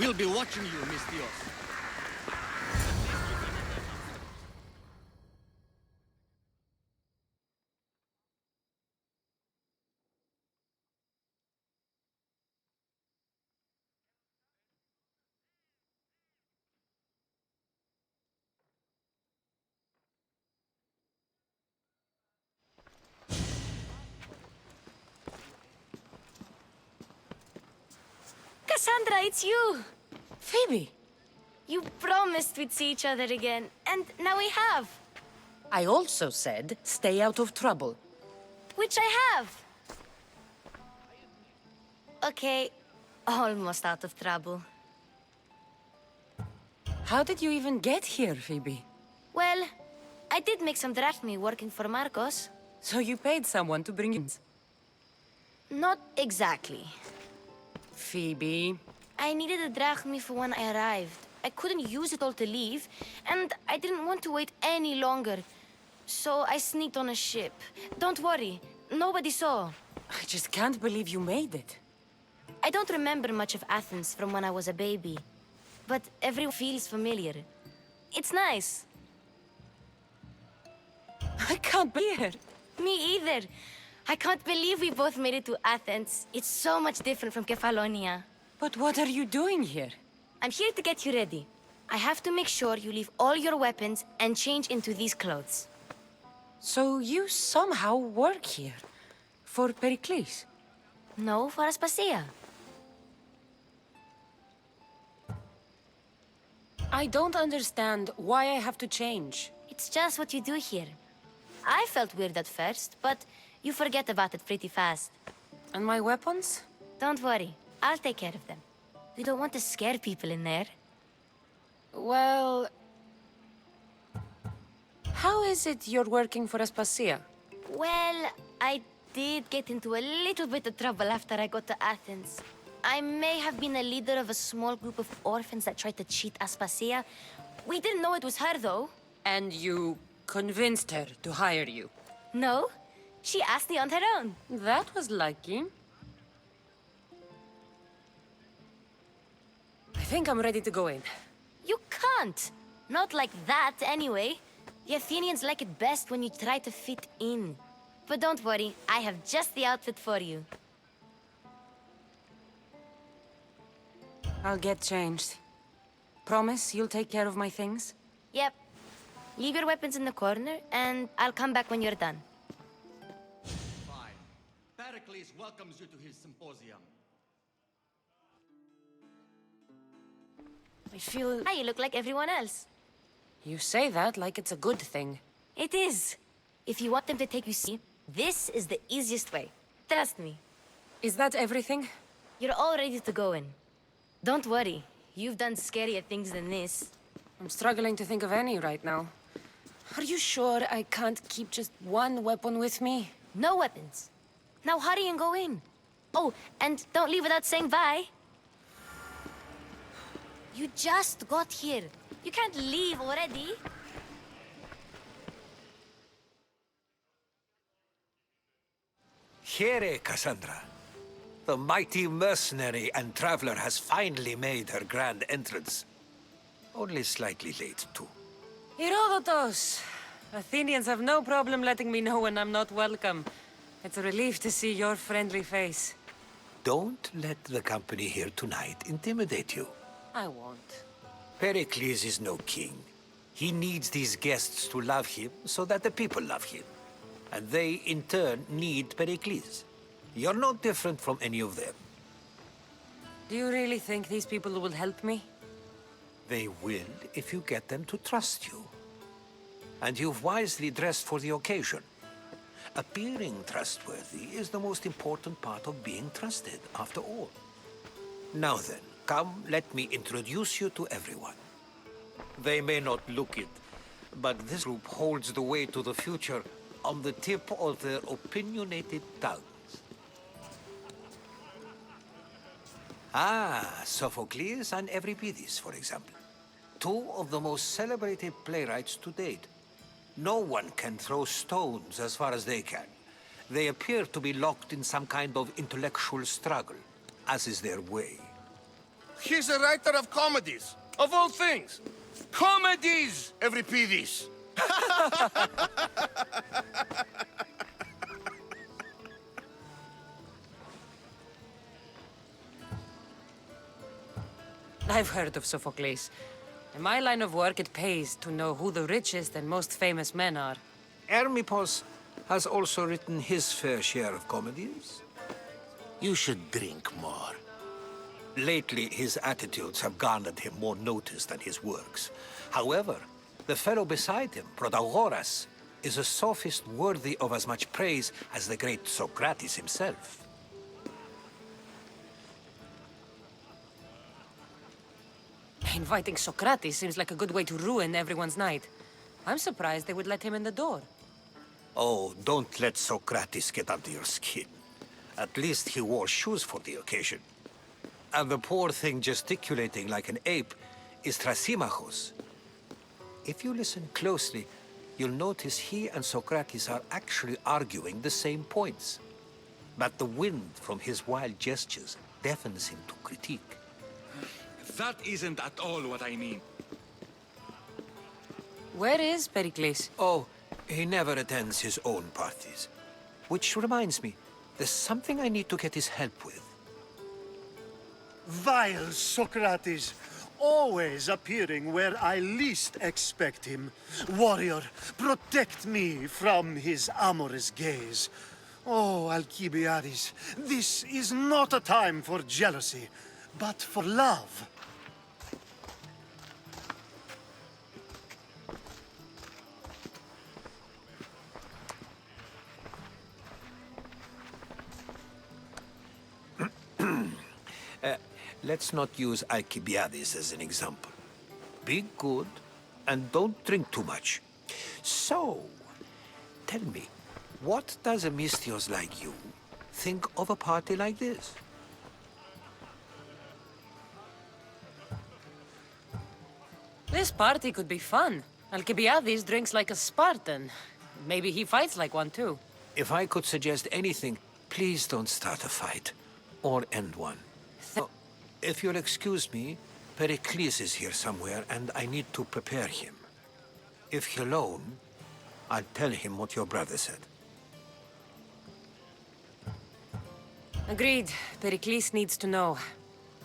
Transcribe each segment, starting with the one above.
We'll be watching you, Mystios. Kassandra, it's you! Phoebe! You promised we'd see each other again, and now we have. I also said, stay out of trouble. Which I have. Okay, almost out of trouble. How did you even get here, Phoebe? Well, I did make some drachmae working for Marcos. So you paid someone to bring you... Not exactly. Phoebe... I needed a drachmae for when I arrived. I couldn't use it all to leave, and I didn't want to wait any longer. So I sneaked on a ship. Don't worry, nobody saw. I just can't believe you made it. I don't remember much of Athens from when I was a baby, but everyone feels familiar. It's nice. I can't be here. Me either. I can't believe we both made it to Athens. It's so much different from Kefalonia. But what are you doing here? I'm here to get you ready. I have to make sure you leave all your weapons and change into these clothes. So you somehow work here? For Pericles? No, for Aspasia. I don't understand why I have to change. It's just what you do here. I felt weird at first, but you forget about it pretty fast. And my weapons? Don't worry, I'll take care of them. We don't want to scare people in there. Well... How is it you're working for Aspasia? Well, I did get into a little bit of trouble after I got to Athens. I may have been a leader of a small group of orphans that tried to cheat Aspasia. We didn't know it was her, though. And you convinced her to hire you? No, she asked me on her own. That was lucky. I think I'm ready to go in. You can't. Not like that, anyway. The Athenians like it best when you try to fit in. But don't worry, I have just the outfit for you. I'll get changed. Promise you'll take care of my things? Yep. Leave your weapons in the corner, and I'll come back when you're done. Fine. Pericles welcomes you to his symposium. I feel... Now you look like everyone else. You say that like it's a good thing. It is. If you want them to take you see, this is the easiest way. Trust me. Is that everything? You're all ready to go in. Don't worry. You've done scarier things than this. I'm struggling to think of any right now. Are you sure I can't keep just one weapon with me? No weapons. Now hurry and go in. Oh, and don't leave without saying bye. You just got here. You can't leave already. Here, Kassandra. The mighty mercenary and traveler has finally made her grand entrance. Only slightly late, too. Herodotos! Athenians have no problem letting me know when I'm not welcome. It's a relief to see your friendly face. Don't let the company here tonight intimidate you. I won't. Pericles is no king. He needs these guests to love him so that the people love him. And they, in turn, need Pericles. You're no different from any of them. Do you really think these people will help me? They will if you get them to trust you. And you've wisely dressed for the occasion. Appearing trustworthy is the most important part of being trusted, after all. Now then, come, let me introduce you to everyone. They may not look it, but this group holds the way to the future on the tip of their opinionated tongues. Ah, Sophocles and Euripides, for example. Two of the most celebrated playwrights to date. No one can throw stones as far as they can. They appear to be locked in some kind of intellectual struggle, as is their way. He's a writer of comedies, of all things. Comedies, Euripides. I've heard of Sophocles. In my line of work, it pays to know who the richest and most famous men are. Hermippos has also written his fair share of comedies. You should drink more. Lately, his attitudes have garnered him more notice than his works. However, the fellow beside him, Protagoras, is a sophist worthy of as much praise as the great Socrates himself. Inviting Socrates seems like a good way to ruin everyone's night. I'm surprised they would let him in the door. Oh, don't let Socrates get under your skin. At least he wore shoes for the occasion. And the poor thing gesticulating like an ape is Thrasymachos. If you listen closely, you'll notice he and Socrates are actually arguing the same points. But the wind from his wild gestures deafens him to critique. That isn't at all what I mean. Where is Pericles? Oh, he never attends his own parties. Which reminds me, there's something I need to get his help with. Vile Socrates, always appearing where I least expect him. Warrior, protect me from his amorous gaze. Oh, Alcibiades, this is not a time for jealousy, but for love. Let's not use Alcibiades as an example. Be good, and don't drink too much. So, tell me, what does a Mystios like you think of a party like this? This party could be fun. Alcibiades drinks like a Spartan. Maybe he fights like one too. If I could suggest anything, please don't start a fight, or end one. If you'll excuse me, Pericles is here somewhere, and I need to prepare him. If he's alone, I'll tell him what your brother said. Agreed. Pericles needs to know.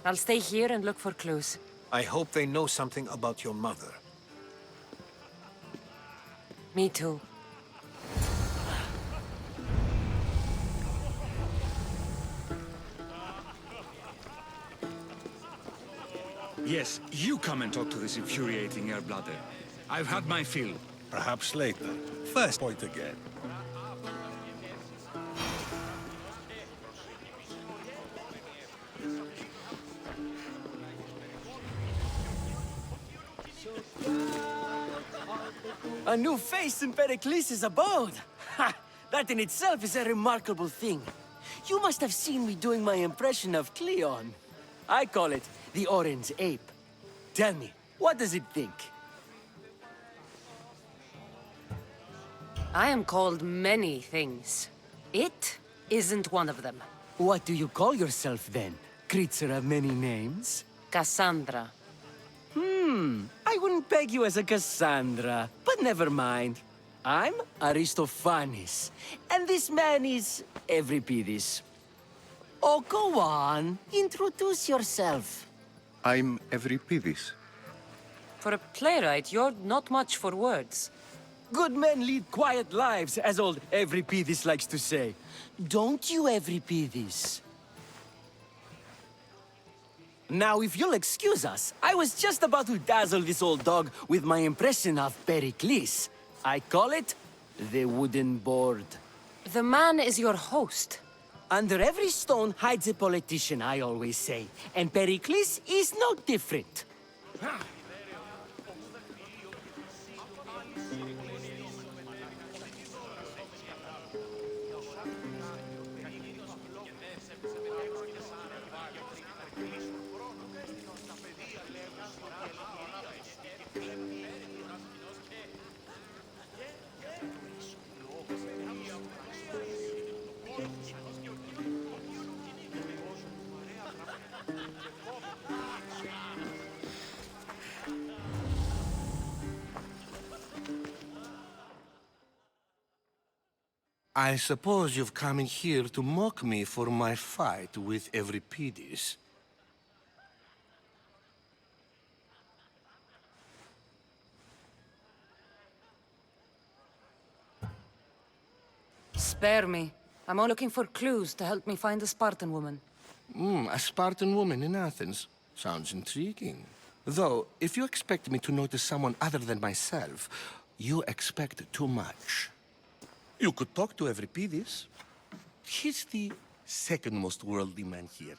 I'll stay here and look for clues. I hope they know something about your mother. Me too. Yes, you come and talk to this infuriating air-blooder. I've had my fill. Perhaps later. First point again. A new face in Pericles' abode! Ha! That in itself is a remarkable thing. You must have seen me doing my impression of Cleon. I call it the Orange Ape. Tell me, what does it think? I am called many things. It isn't one of them. What do you call yourself then? Creature of many names? Kassandra. I wouldn't peg you as a Kassandra, but never mind. I'm Aristophanes, and this man is Euripides. Oh, go on. Introduce yourself. I'm Euripides. For a playwright, you're not much for words. Good men lead quiet lives, as old Euripides likes to say. Don't you, Euripides? Now, if you'll excuse us, I was just about to dazzle this old dog with my impression of Pericles. I call it the wooden board. The man is your host. Under every stone hides a politician, I always say. And Pericles is no different. I suppose you've come in here to mock me for my fight with Euripides. Spare me. I'm all looking for clues to help me find a Spartan woman. A Spartan woman in Athens. Sounds intriguing. Though, if you expect me to notice someone other than myself, you expect too much. You could talk to Euripides. He's the second most worldly man here.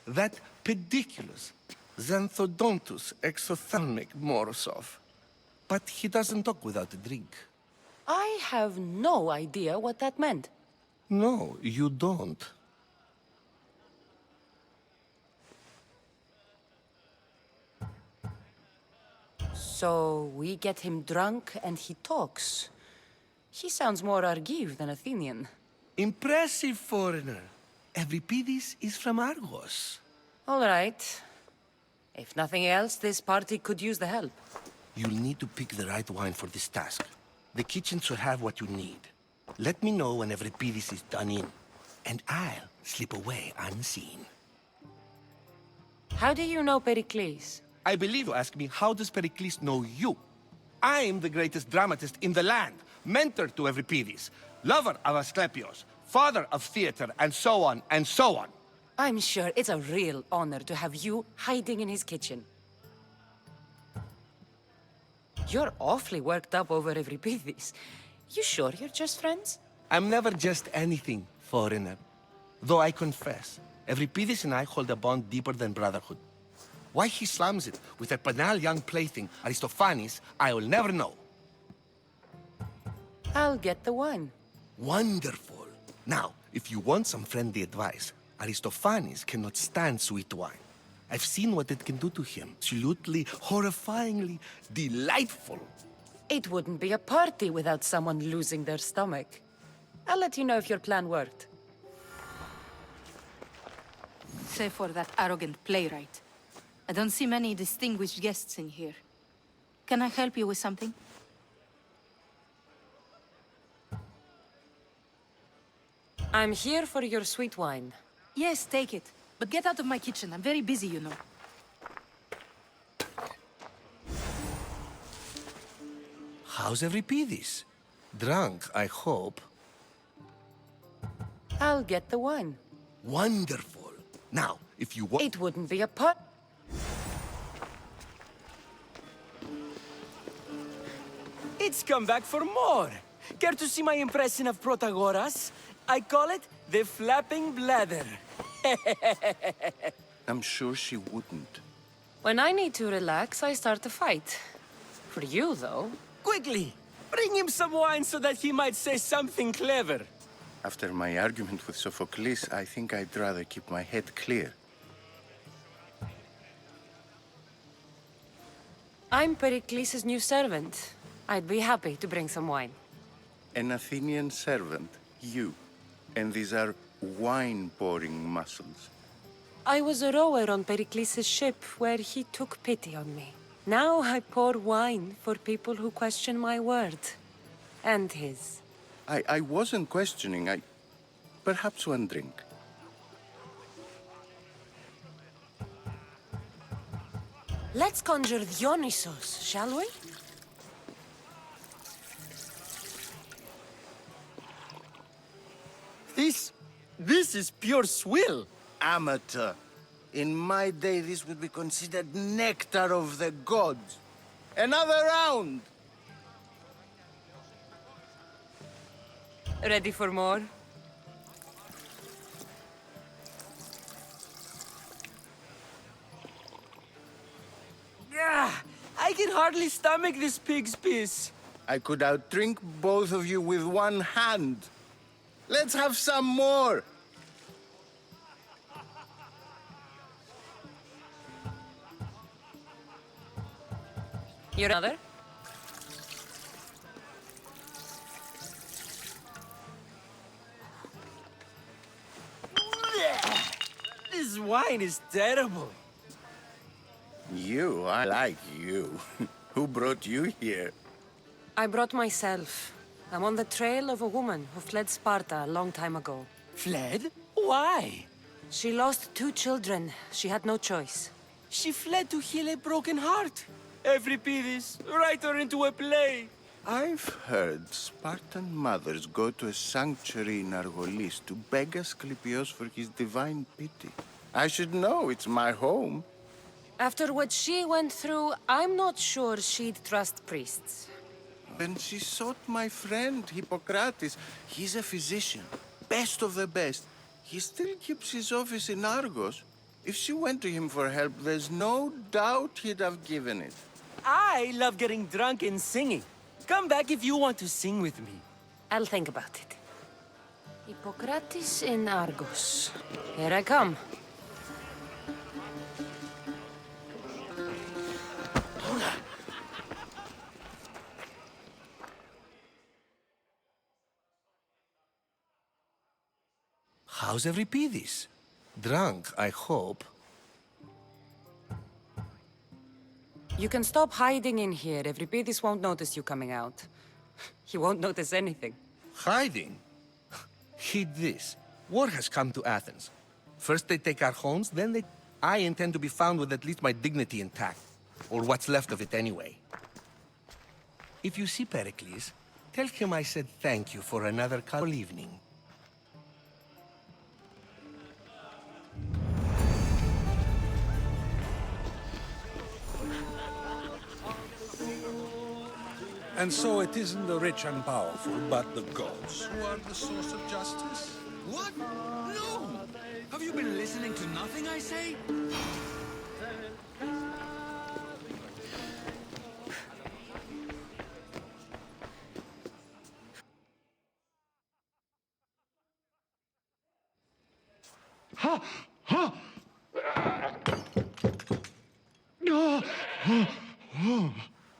That pediculous, xanthodontus exothalmic Morosov. But he doesn't talk without a drink. I have no idea what that meant. No, you don't. So we get him drunk and he talks. He sounds more Argive than Athenian. Impressive, foreigner. Euripides is from Argos. All right. If nothing else, this party could use the help. You'll need to pick the right wine for this task. The kitchen should have what you need. Let me know when Euripides is done in, and I'll slip away unseen. How do you know Pericles? I believe you ask me, how does Pericles know you? I'm the greatest dramatist in the land, mentor to Euripides, lover of Asclepios, father of theater, and so on, and so on. I'm sure it's a real honor to have you hiding in his kitchen. You're awfully worked up over Euripides. You sure you're just friends? I'm never just anything, foreigner. Though I confess, Euripides and I hold a bond deeper than brotherhood. Why he slams it with that banal young plaything, Aristophanes, I will never know. I'll get the wine. Wonderful. Now, if you want some friendly advice, Aristophanes cannot stand sweet wine. I've seen what it can do to him. Absolutely, horrifyingly delightful. It wouldn't be a party without someone losing their stomach. I'll let you know if your plan worked. Save for that arrogant playwright. I don't see many distinguished guests in here. Can I help you with something? I'm here for your sweet wine. Yes, take it. But get out of my kitchen. I'm very busy, you know. How's Euripides? Drunk, I hope. I'll get the wine. Wonderful. Now, if you want... It wouldn't be a pot. It's come back for more. Care to see my impression of Protagoras? I call it the flapping bladder. I'm sure she wouldn't. When I need to relax, I start a fight. For you, though. Quickly, bring him some wine so that he might say something clever. After my argument with Sophocles, I think I'd rather keep my head clear. I'm Pericles' new servant. I'd be happy to bring some wine. An Athenian servant, you. And these are wine-pouring muscles. I was a rower on Pericles' ship where he took pity on me. Now I pour wine for people who question my word. And his. I wasn't questioning. Perhaps one drink. Let's conjure Dionysos, shall we? This is pure swill. Amateur. In my day, this would be considered nectar of the gods. Another round! Ready for more? Yeah, I can hardly stomach this pig's piss. I could outdrink both of you with one hand. Let's have some more! Your another? This wine is terrible. You, I like you. Who brought you here? I brought myself. I'm on the trail of a woman who fled Sparta a long time ago. Fled? Why? She lost 2 children. She had no choice. She fled to heal a broken heart. Euripides, write her into a play. I've heard Spartan mothers go to a sanctuary in Argolis to beg Asclepios for his divine pity. I should know, it's my home. After what she went through, I'm not sure she'd trust priests. Then she sought my friend, Hippocrates. He's a physician, best of the best. He still keeps his office in Argos. If she went to him for help, there's no doubt he'd have given it. I love getting drunk and singing. Come back if you want to sing with me. I'll think about it. Hippocrates in Argos. Here I come. How's Euripides? Drunk, I hope. You can stop hiding in here. Euripides won't notice you coming out. He won't notice anything. Hiding? Heed this. War has come to Athens. First they take our homes, then they... I intend to be found with at least my dignity intact. Or what's left of it anyway. If you see Pericles, tell him I said thank you for another casual evening. And so it isn't the rich and powerful, but the gods who are the source of justice? What? No! Have you been listening to nothing I say?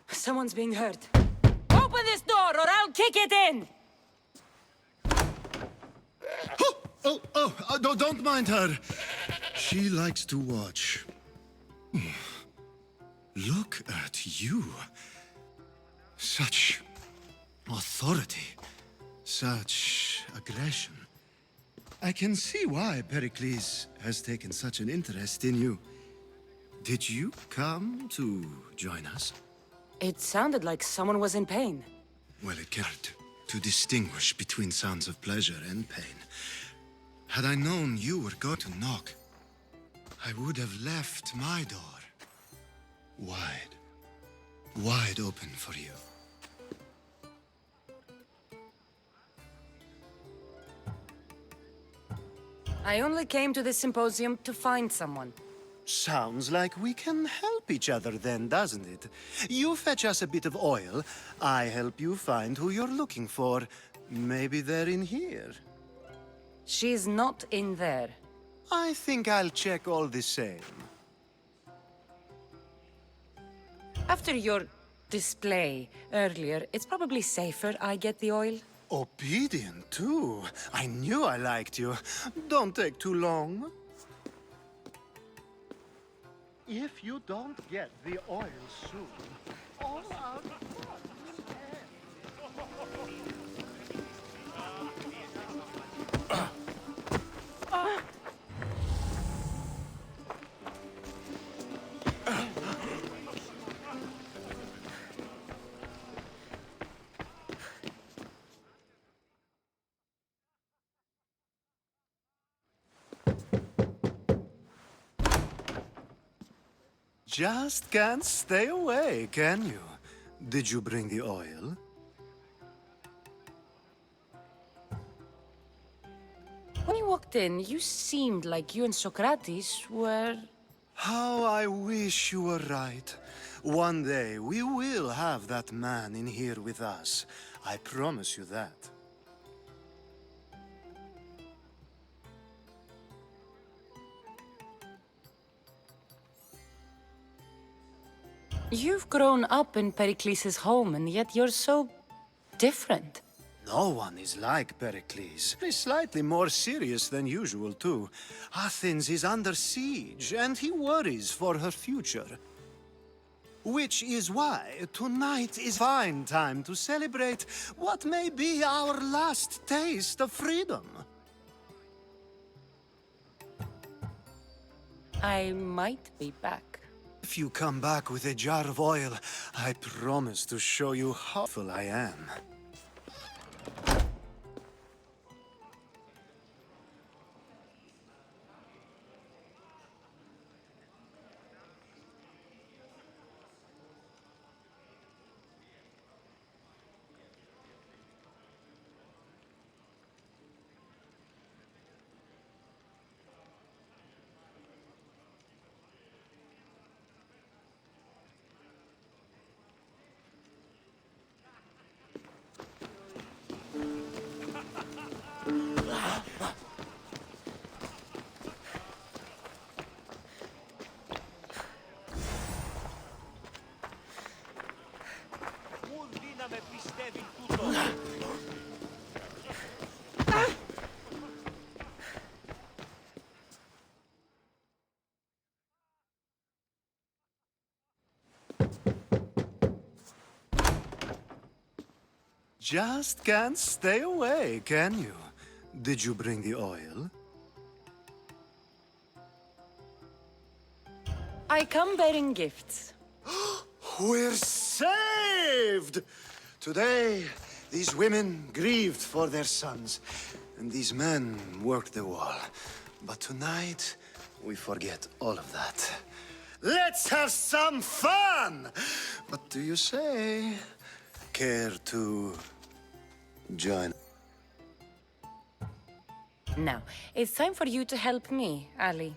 Someone's being hurt. Open this door or I'll kick it in! Don't mind her. She likes to watch. Look at you. Such authority. Such aggression. I can see why Pericles has taken such an interest in you. Did you come to join us? It sounded like someone was in pain. Well, it can't to distinguish between sounds of pleasure and pain. Had I known you were going to knock, I would have left my door wide open for you. I only came to this symposium to find someone. Sounds like we can help each other then, doesn't it? You fetch us a bit of oil, I help you find who you're looking for. Maybe they're in here. She's not in there. I think I'll check all the same. After your display earlier, it's probably safer I get the oil. Obedient, too. I knew I liked you. Don't take too long. If you don't get the oil soon, all our fun just can't stay away, can you? Did you bring the oil? When you walked in, you seemed like you and Socrates were... How I wish you were right. One day we will have that man in here with us. I promise you that. You've grown up in Pericles' home, and yet you're so different. No one is like Pericles. He's slightly more serious than usual, too. Athens is under siege, and he worries for her future. Which is why tonight is a fine time to celebrate what may be our last taste of freedom. I might be back. If you come back with a jar of oil, I promise to show you how full I am. Just can't stay away, can you? Did you bring the oil? I come bearing gifts. We're saved! Today, these women grieved for their sons, and these men worked the wall. But tonight, we forget all of that. Let's have some fun! What do you say? Care to join? Now, it's time for you to help me, Ali.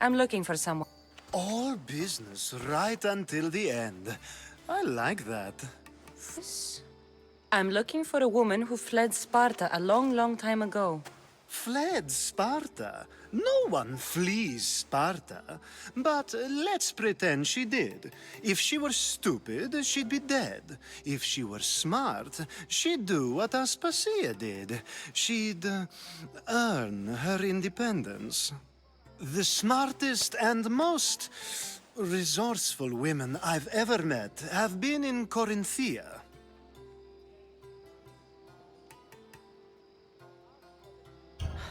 I'm looking for someone. All business right until the end. I like that. I'm looking for a woman who fled Sparta a long, long time ago. Fled Sparta? No one flees Sparta. But let's pretend she did. If she were stupid, she'd be dead. If she were smart, she'd do what Aspasia did. She'd earn her independence. The smartest and most resourceful women I've ever met have been in Corinthia.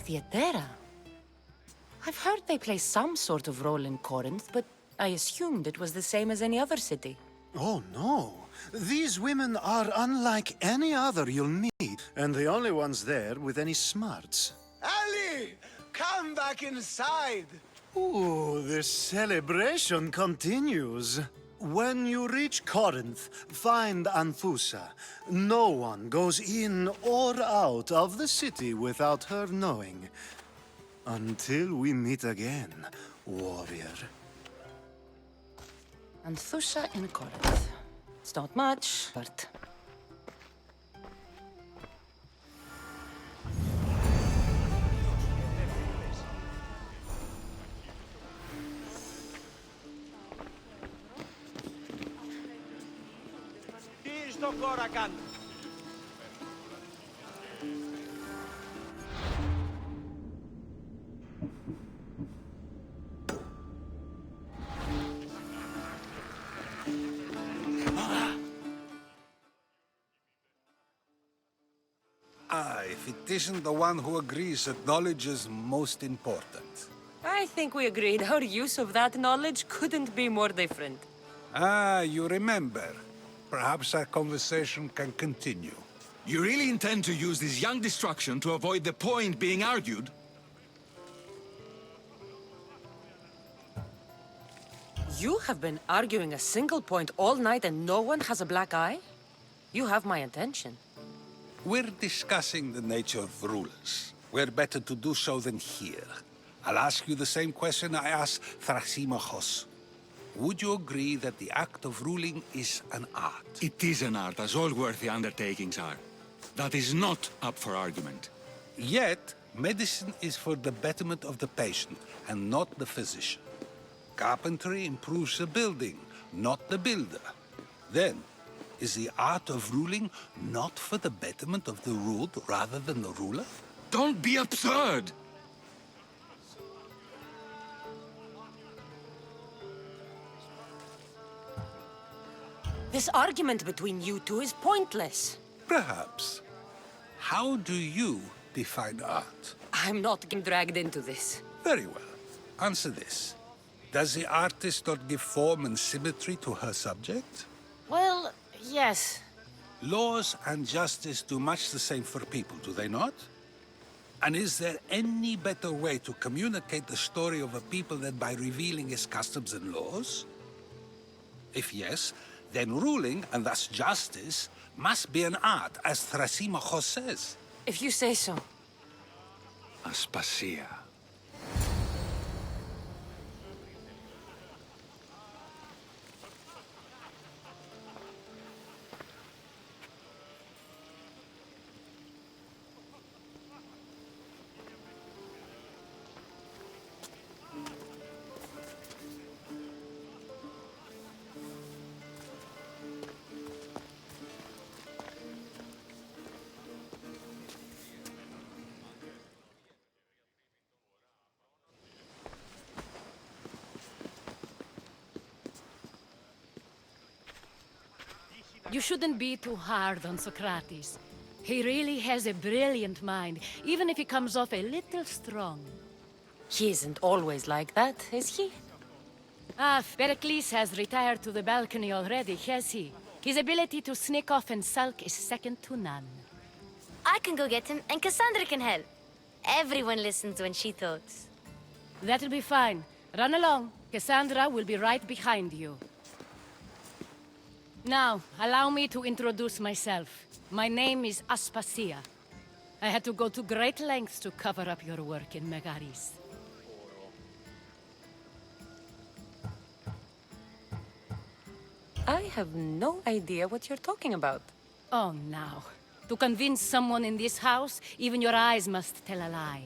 Theatera? I've heard they play some sort of role in Corinth, but I assumed it was the same as any other city. Oh, no. These women are unlike any other you'll meet, and the only ones there with any smarts. Ali! Come back inside! Ooh, the celebration continues. When you reach Corinth, find Anthusa. No one goes in or out of the city without her knowing. Until we meet again, warrior. Anthusa in Corinth. It's not much, but... If it isn't the one who agrees that knowledge is most important. I think we agreed our use of that knowledge couldn't be more different. Ah, you remember. Perhaps our conversation can continue. You really intend to use this young destruction to avoid the point being argued? You have been arguing a single point all night and no one has a black eye? You have my attention. We're discussing the nature of rulers. Where better to do so than here? I'll ask you the same question I asked Thrasymachos. Would you agree that the act of ruling is an art? It is an art, as all worthy undertakings are. That is not up for argument. Yet, medicine is for the betterment of the patient, and not the physician. Carpentry improves the building, not the builder. Then, is the art of ruling not for the betterment of the ruled rather than the ruler? Don't be absurd! This argument between you two is pointless. Perhaps. How do you define art? I'm not getting dragged into this. Very well. Answer this. Does the artist not give form and symmetry to her subject? Well, yes. Laws and justice do much the same for people, do they not? And is there any better way to communicate the story of a people than by revealing its customs and laws? If yes, then ruling, and thus justice, must be an art, as Thrasymachos says. If you say so. Aspasia. You shouldn't be too hard on Socrates. He really has a brilliant mind, even if he comes off a little strong. He isn't always like that, is he? Ah, Pericles has retired to the balcony already, has he? His ability to sneak off and sulk is second to none. I can go get him, and Kassandra can help. Everyone listens when she talks. That'll be fine. Run along. Kassandra will be right behind you. Now, allow me to introduce myself. My name is Aspasia. I had to go to great lengths to cover up your work in Megaris. I have no idea what you're talking about. Oh, now. To convince someone in this house, even your eyes must tell a lie.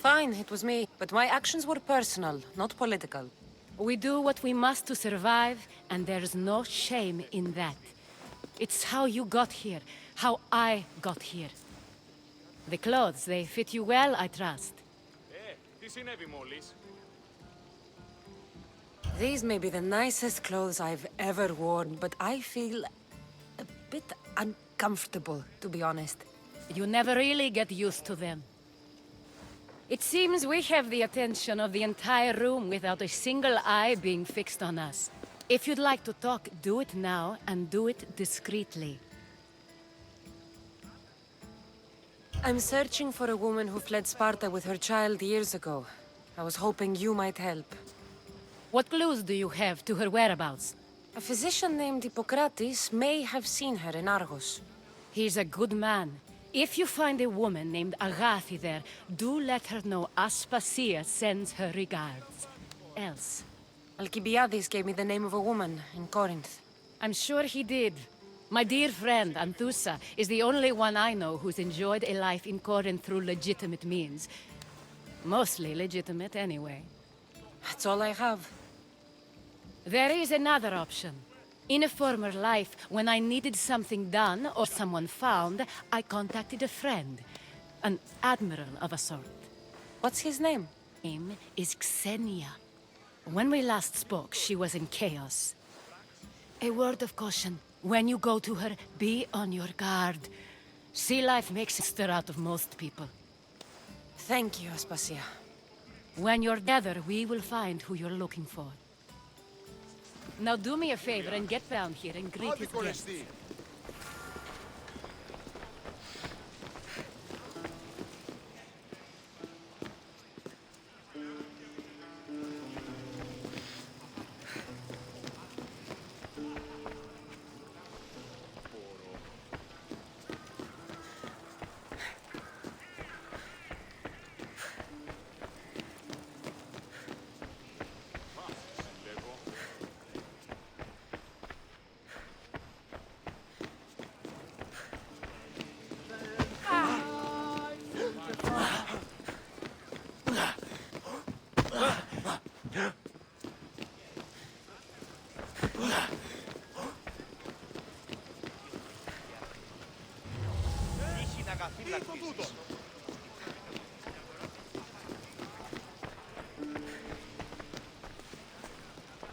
Fine, it was me. But my actions were personal, not political. We do what we must to survive, and there's no shame in that. It's how you got here, how I got here. The clothes, they fit you well, I trust. These may be the nicest clothes I've ever worn, but I feel a bit uncomfortable, to be honest. You never really get used to them. It seems we have the attention of the entire room without a single eye being fixed on us. If you'd like to talk, do it now, and do it discreetly. I'm searching for a woman who fled Sparta with her child years ago. I was hoping you might help. What clues do you have to her whereabouts? A physician named Hippocrates may have seen her in Argos. He's a good man. If you find a woman named Agathi there, do let her know Aspasia sends her regards. Else. Alcibiades gave me the name of a woman in Corinth. I'm sure he did. My dear friend, Anthusa, is the only one I know who's enjoyed a life in Corinth through legitimate means. Mostly legitimate, anyway. That's all I have. There is another option. In a former life, when I needed something done or someone found, I contacted a friend. An admiral of a sort. What's his name? Name is Xenia. When we last spoke, she was in chaos. A word of caution. When you go to her, be on your guard. Sea life makes a stir out of most people. Thank you, Aspasia. When you're together, we will find who you're looking for. Now do me a favor and get down here and greet his guests.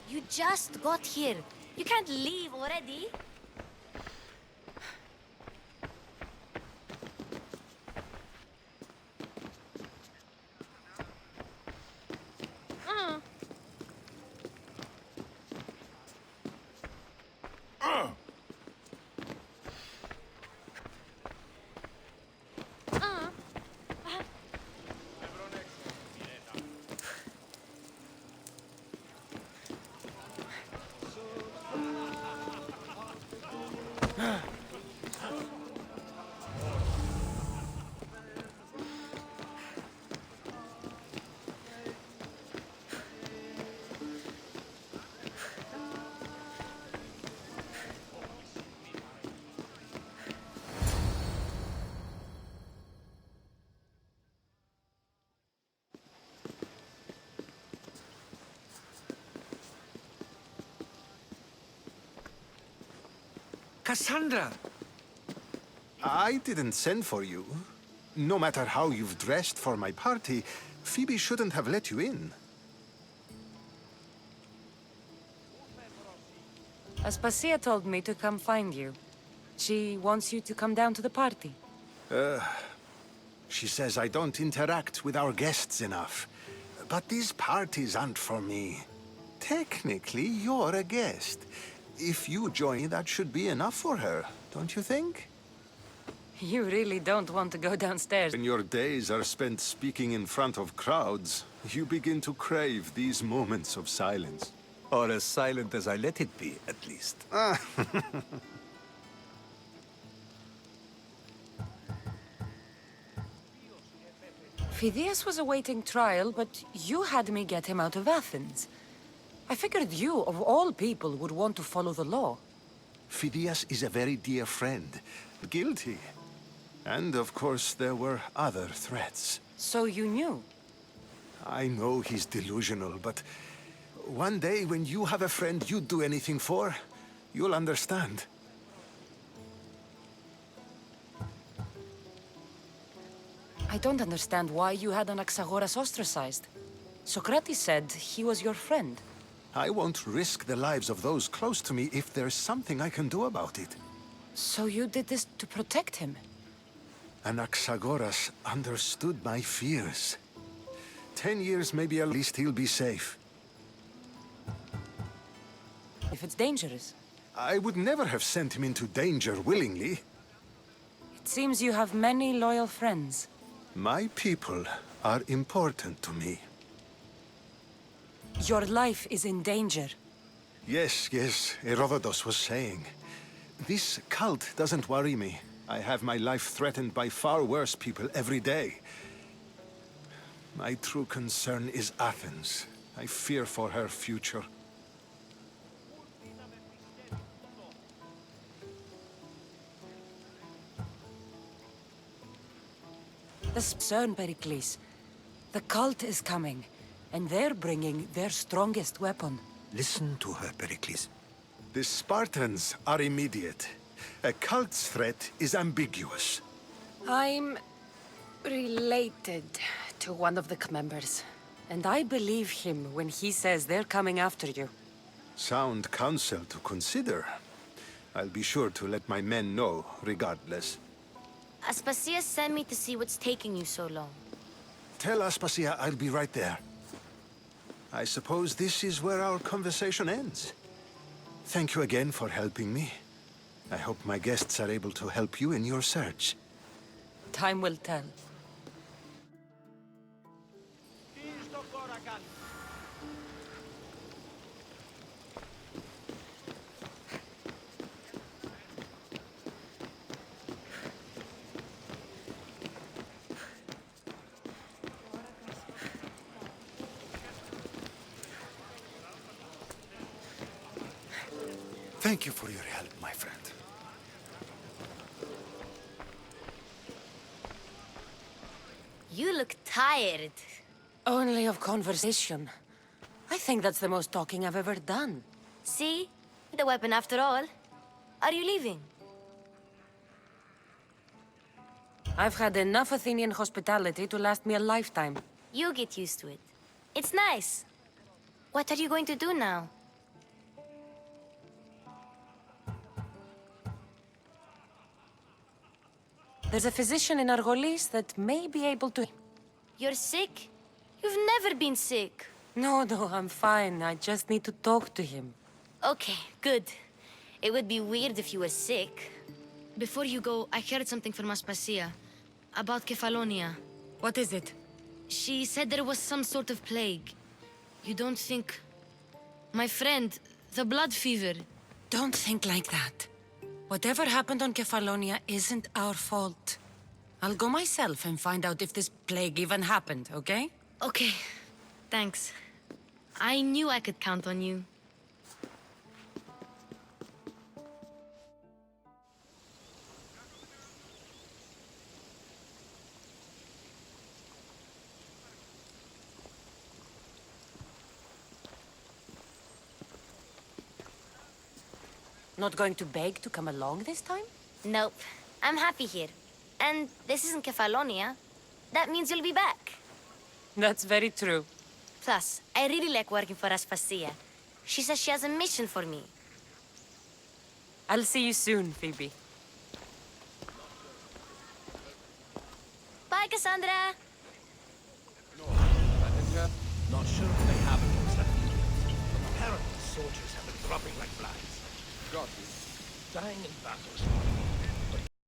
You just got here. You can't leave already. Kassandra! I didn't send for you. No matter how you've dressed for my party, Phoebe shouldn't have let you in. Aspasia told me to come find you. She wants you to come down to the party. She says I don't interact with our guests enough. But these parties aren't for me. Technically, you're a guest. If you join, that should be enough for her, don't you think? You really don't want to go downstairs. When your days are spent speaking in front of crowds, you begin to crave these moments of silence. Or as silent as I let it be, at least. Phidias was awaiting trial, but you had me get him out of Athens. I figured you, of all people, would want to follow the law. Phidias is a very dear friend. Guilty. And of course, there were other threats. So you knew? I know he's delusional, but one day when you have a friend you'd do anything for, you'll understand. I don't understand why you had Anaxagoras ostracized. Socrates said he was your friend. I won't risk the lives of those close to me if there's something I can do about it. So you did this to protect him? Anaxagoras understood my fears. 10 years, maybe at least he'll be safe. If it's dangerous. I would never have sent him into danger willingly. It seems you have many loyal friends. My people are important to me. Your life is in danger. Yes, Herodotus was saying. This cult doesn't worry me. I have my life threatened by far worse people every day. My true concern is Athens. I fear for her future. The concern, Pericles. The cult is coming, and they're bringing their strongest weapon. Listen to her, Pericles. The Spartans are immediate. A cult's threat is ambiguous. I'm related to one of the members, and I believe him when he says they're coming after you. Sound counsel to consider. I'll be sure to let my men know, regardless. Aspasia sent me to see what's taking you so long. Tell Aspasia I'll be right there. I suppose this is where our conversation ends. Thank you again for helping me. I hope my guests are able to help you in your search. Time will tell. Thank you for your help, my friend. You look tired. Only of conversation. I think that's the most talking I've ever done. See? The weapon after all. Are you leaving? I've had enough Athenian hospitality to last me a lifetime. You get used to it. It's nice. What are you going to do now? There's a physician in Argolis that may be able to... You're sick? You've never been sick. No, I'm fine. I just need to talk to him. Okay, good. It would be weird if you were sick. Before you go, I heard something from Aspasia. About Kefalonia. What is it? She said there was some sort of plague. You don't think... My friend, the blood fever. Don't think like that. Whatever happened on Kefalonia isn't our fault. I'll go myself and find out if this plague even happened, okay? Okay, thanks. I knew I could count on you. Not going to beg to come along this time? Nope. I'm happy here. And this isn't Kefalonia. That means you'll be back. That's very true. Plus, I really like working for Aspasia. She says she has a mission for me. I'll see you soon, Phoebe. Bye, Kassandra! Not sure if they have it amongst the Athenians, but apparently soldiers have been dropping like flies. God, dying in battles.